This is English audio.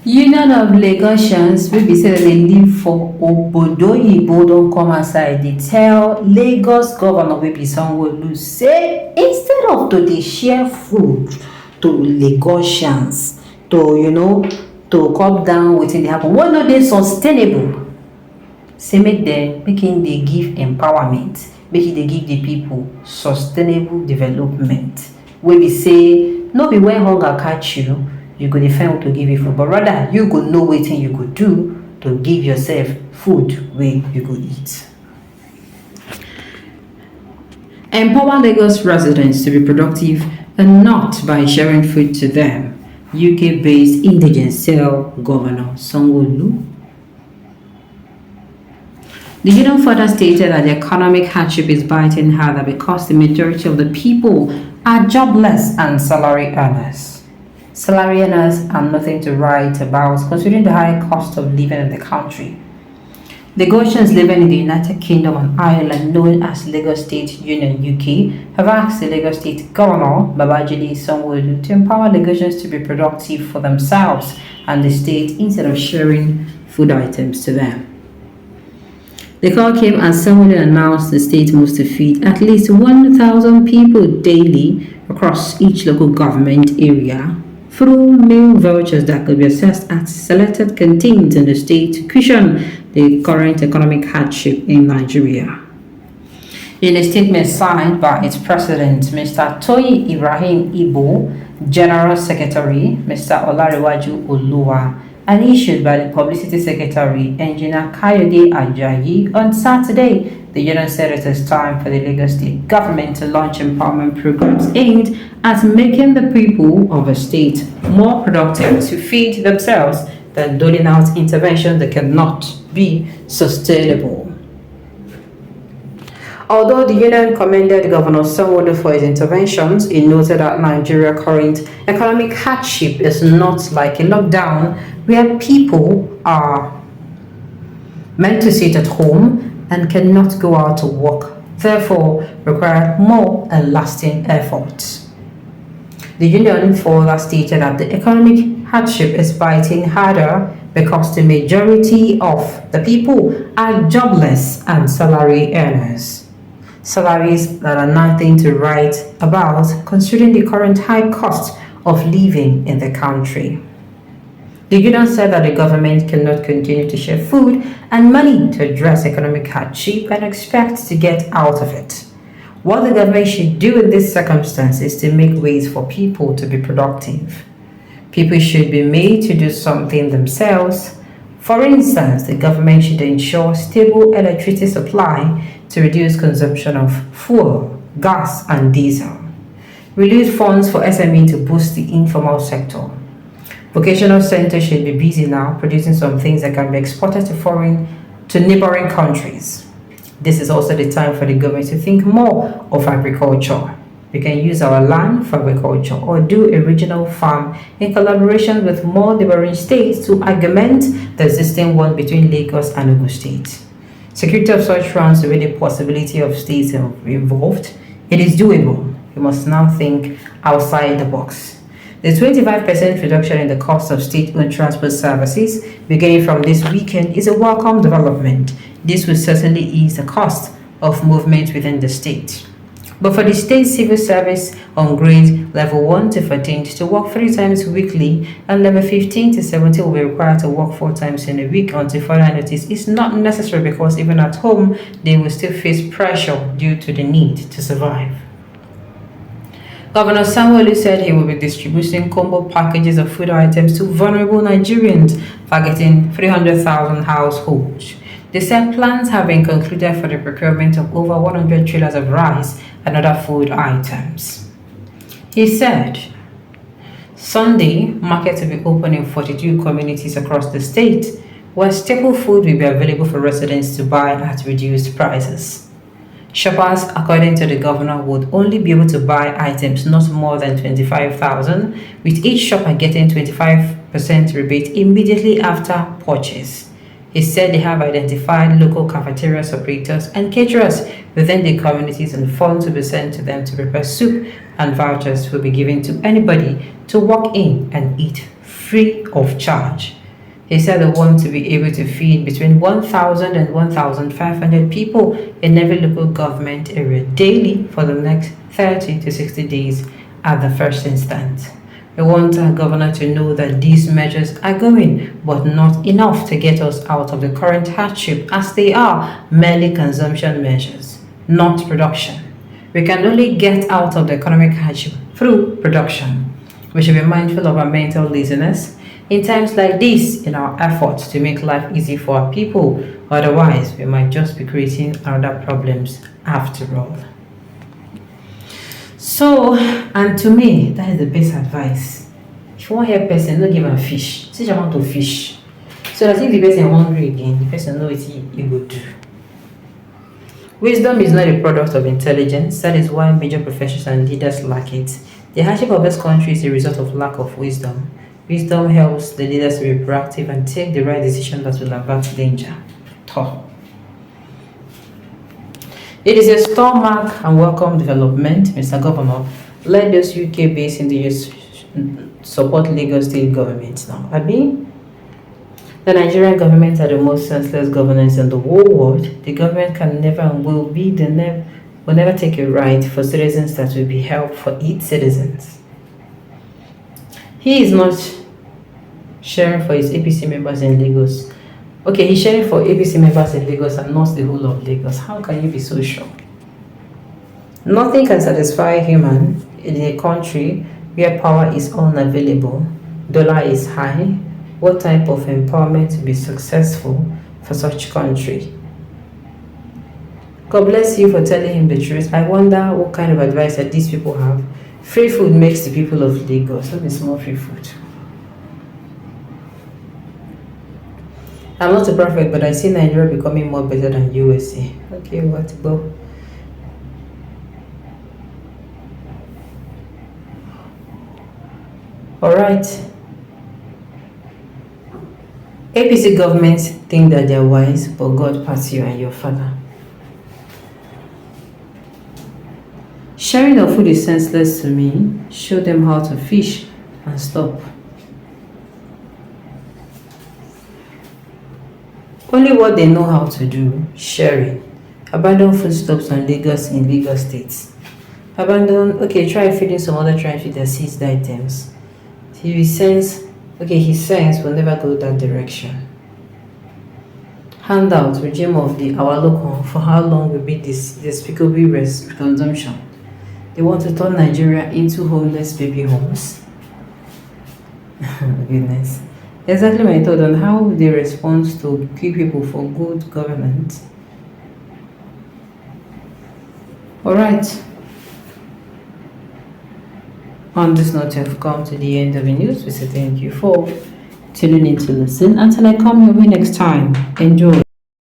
Union of Lagosians wey be say dem dey live for obodoyibo don come outside dey tell Lagos governor wey be Sanwo-Olu'S say instead of to dey share food to Lagosians to cut down wetin dey happen wey no dey sustainable, say make im dey give empowerment, make e dey give the people sustainable development wey be say no be when hunger catch you you go dey find what to give you food, but rather you go know wetin you go do to give yourself food wey you go eat. Empower Lagos residents to be productive and not by sharing food to them, UK-based Indigenes tell Governor Sanwo-Olu. The union further stated that the economic hardship is biting harder because the majority of the people are jobless and salary earners. Salary earners are nothing to write about considering the high cost of living in the country. Lagosians living in the United Kingdom and Ireland, known as Lagos State Union UK, have asked the Lagos State Governor Babajide Sanwo-Olu to empower Lagosians to be productive for themselves and the state instead of sharing food items to them. The call came as Sanwo-Olu announced the state moves to feed at least 1,000 people daily across each local government area through meal vouchers that could be assessed at selected canteens in the state to cushion the current economic hardship in Nigeria. In a statement signed by its president, Mr. Toyin Ibrahim Ibo, General Secretary, Mr. Olarewaju Oluwa, and issued by the Publicity Secretary, Engineer Kayode Ajayi, on Saturday, the union said it is time for the Lagos State government to launch empowerment programs aimed at making the people of the state more productive to feed themselves than doling out interventions that cannot be sustainable. Although the union commended Governor Sanwo-Olu for his interventions, he noted that Nigeria's current economic hardship is not like a lockdown where people are meant to sit at home and cannot go out to work, therefore require more and lasting efforts. The union further stated that the economic hardship is biting harder because the majority of the people are jobless and salary earners. Salaries that are nothing to write about considering the current high cost of living in the country. The union said that the government cannot continue to share food and money to address economic hardship and expect to get out of it. What the government should do in this circumstance is to make ways for people to be productive. People should be made to do something themselves. For instance, the government should ensure stable electricity supply to reduce consumption of fuel, gas, and diesel. Release funds for SME to boost the informal sector. Vocational centers should be busy now producing some things that can be exported to neighboring countries. This is also the time for the government to think more of agriculture. We can use our land for agriculture or do a regional farm in collaboration with more neighboring states to augment the existing one between Lagos and Ogun State. Security of such runs with the possibility of states involved. It is doable. We must now think outside the box. The 25% reduction in the cost of state-owned transport services beginning from this weekend is a welcome development. This will certainly ease the cost of movement within the state. But for the state civil service on grade level 1 to 14 to work 3 times weekly and level 15 to 17 will be required to work 4 times in a week until further notice is not necessary because even at home they will still face pressure due to the need to survive. Governor Sanwo-Olu said he will be distributing combo packages of food items to vulnerable Nigerians, targeting 300,000 households. They said plans have been concluded for the procurement of over 100 trailers of rice and other food items. He said, Sunday, markets will be open in 42 communities across the state, where staple food will be available for residents to buy at reduced prices. Shoppers, according to the governor, would only be able to buy items not more than 25,000, with each shopper getting 25% rebate immediately after purchase. He said they have identified local cafeteria operators and caterers within the communities and funds will be sent to them to prepare soup and vouchers will be given to anybody to walk in and eat free of charge. He said they want to be able to feed between 1,000 and 1,500 people in every local government area daily for the next 30 to 60 days at the first instance. We want our governor to know that these measures are going, but not enough to get us out of the current hardship, as they are merely consumption measures, not production. We can only get out of the economic hardship through production. We should be mindful of our mental laziness in times like this in our efforts to make life easy for our people. Otherwise, we might just be creating other problems after all. So, and to me, that is the best advice. If you want to help person, don't give them fish. Teach them how to fish. So that if the person hungry again, the person knows what he will do. Wisdom is not a product of intelligence. That is why major professions and leaders lack it. The hardship of this country is a result of lack of wisdom. Wisdom helps the leaders to be proactive and take the right decision that will avert danger. It is a stomach and welcome development, Mr. Governor. Let those UK-based Indigenes support Lagos state government now. Abi? The Nigerian government are the most senseless governance in the whole world. The government can never and will never take a right for citizens that will be help for its citizens. He is not sharing for his APC members in Lagos. Okay, he's sharing for APC members in Lagos and not the whole of Lagos. How can you be so sure? Nothing can satisfy human in a country where power is unavailable, dollar is high. What type of empowerment will be successful for such country? God bless you for telling him the truth. I wonder what kind of advice that these people have. Free food makes the people of Lagos. Not a small free food. I'm not a prophet, but I see Nigeria becoming more better than USA. Okay, what go? Alright. APC governments think that they're wise, but God parts you and your father. Sharing of food is senseless to me. Show them how to fish and stop. Only what they know how to do, sharing. Abandon foodstuffs on Lagos in Lagos states. Try feeding some other tribe feed their seized items. His sense will never go that direction. Handout regime of the our local for how long will be this despicable consumption. They want to turn Nigeria into homeless baby homes. Goodness. Exactly my thought on how they respond to key people for good governance. Alright. On this note, I've come to the end of the news. We say thank you for tuning in to listen. Until I come your way next time, enjoy.